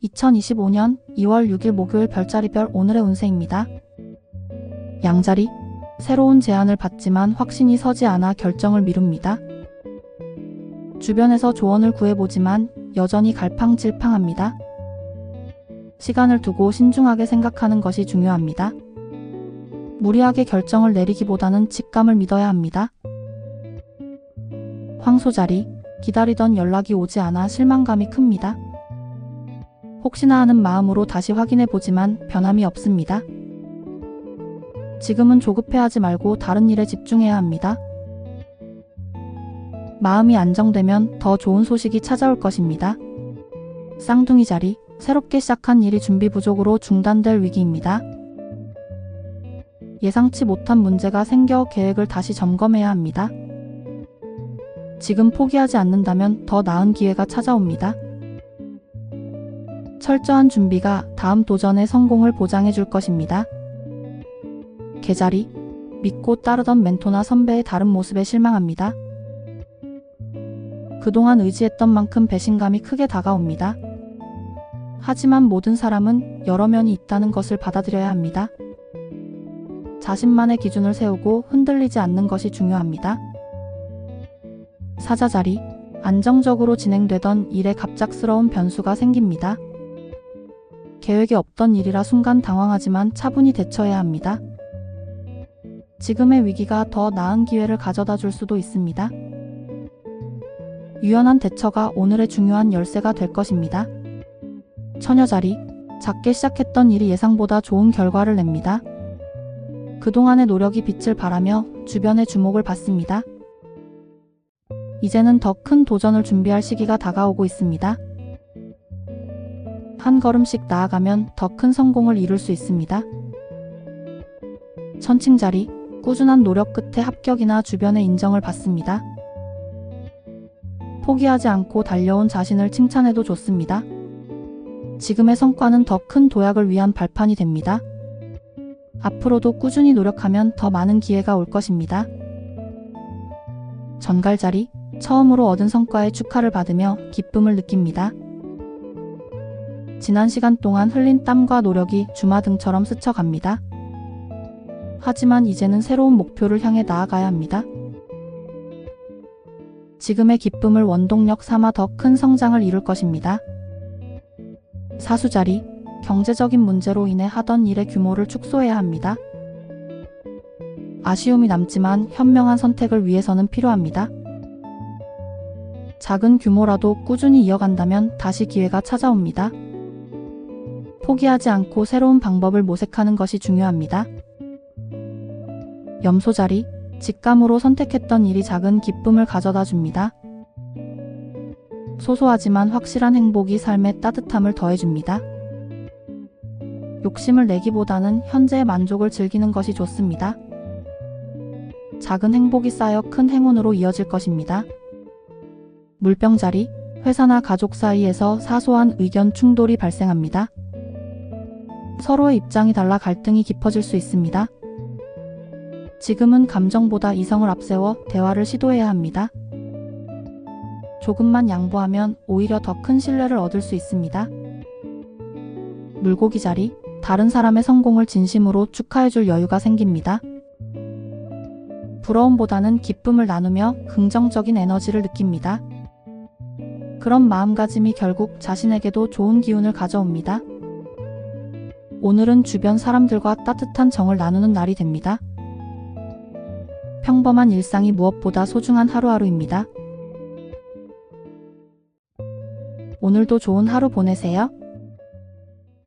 2025년 2월 6일 목요일 별자리별 오늘의 운세입니다. 양자리, 새로운 제안을 받지만 확신이 서지 않아 결정을 미룹니다. 주변에서 조언을 구해보지만 여전히 갈팡질팡합니다. 시간을 두고 신중하게 생각하는 것이 중요합니다. 무리하게 결정을 내리기보다는 직감을 믿어야 합니다. 황소자리, 기다리던 연락이 오지 않아 실망감이 큽니다. 혹시나 하는 마음으로 다시 확인해보지만 변함이 없습니다. 지금은 조급해하지 말고 다른 일에 집중해야 합니다. 마음이 안정되면 더 좋은 소식이 찾아올 것입니다. 쌍둥이 자리, 새롭게 시작한 일이 준비 부족으로 중단될 위기입니다. 예상치 못한 문제가 생겨 계획을 다시 점검해야 합니다. 지금 포기하지 않는다면 더 나은 기회가 찾아옵니다. 철저한 준비가 다음 도전의 성공을 보장해 줄 것입니다. 개자리, 믿고 따르던 멘토나 선배의 다른 모습에 실망합니다. 그동안 의지했던 만큼 배신감이 크게 다가옵니다. 하지만 모든 사람은 여러 면이 있다는 것을 받아들여야 합니다. 자신만의 기준을 세우고 흔들리지 않는 것이 중요합니다. 사자자리, 안정적으로 진행되던 일에 갑작스러운 변수가 생깁니다. 계획에 없던 일이라 순간 당황하지만 차분히 대처해야 합니다. 지금의 위기가 더 나은 기회를 가져다 줄 수도 있습니다. 유연한 대처가 오늘의 중요한 열쇠가 될 것입니다. 처녀자리, 작게 시작했던 일이 예상보다 좋은 결과를 냅니다. 그동안의 노력이 빛을 발하며 주변의 주목을 받습니다. 이제는 더 큰 도전을 준비할 시기가 다가오고 있습니다. 한 걸음씩 나아가면 더 큰 성공을 이룰 수 있습니다. 천칭자리, 꾸준한 노력 끝에 합격이나 주변의 인정을 받습니다. 포기하지 않고 달려온 자신을 칭찬해도 좋습니다. 지금의 성과는 더 큰 도약을 위한 발판이 됩니다. 앞으로도 꾸준히 노력하면 더 많은 기회가 올 것입니다. 전갈자리, 처음으로 얻은 성과에 축하를 받으며 기쁨을 느낍니다. 지난 시간 동안 흘린 땀과 노력이 주마등처럼 스쳐갑니다. 하지만 이제는 새로운 목표를 향해 나아가야 합니다. 지금의 기쁨을 원동력 삼아 더 큰 성장을 이룰 것입니다. 사수자리, 경제적인 문제로 인해 하던 일의 규모를 축소해야 합니다. 아쉬움이 남지만 현명한 선택을 위해서는 필요합니다. 작은 규모라도 꾸준히 이어간다면 다시 기회가 찾아옵니다. 포기하지 않고 새로운 방법을 모색하는 것이 중요합니다. 염소자리, 직감으로 선택했던 일이 작은 기쁨을 가져다 줍니다. 소소하지만 확실한 행복이 삶의 따뜻함을 더해줍니다. 욕심을 내기보다는 현재의 만족을 즐기는 것이 좋습니다. 작은 행복이 쌓여 큰 행운으로 이어질 것입니다. 물병자리, 회사나 가족 사이에서 사소한 의견 충돌이 발생합니다. 서로의 입장이 달라 갈등이 깊어질 수 있습니다. 지금은 감정보다 이성을 앞세워 대화를 시도해야 합니다. 조금만 양보하면 오히려 더 큰 신뢰를 얻을 수 있습니다. 물고기 자리, 다른 사람의 성공을 진심으로 축하해줄 여유가 생깁니다. 부러움보다는 기쁨을 나누며 긍정적인 에너지를 느낍니다. 그런 마음가짐이 결국 자신에게도 좋은 기운을 가져옵니다. 오늘은 주변 사람들과 따뜻한 정을 나누는 날이 됩니다. 평범한 일상이 무엇보다 소중한 하루하루입니다. 오늘도 좋은 하루 보내세요.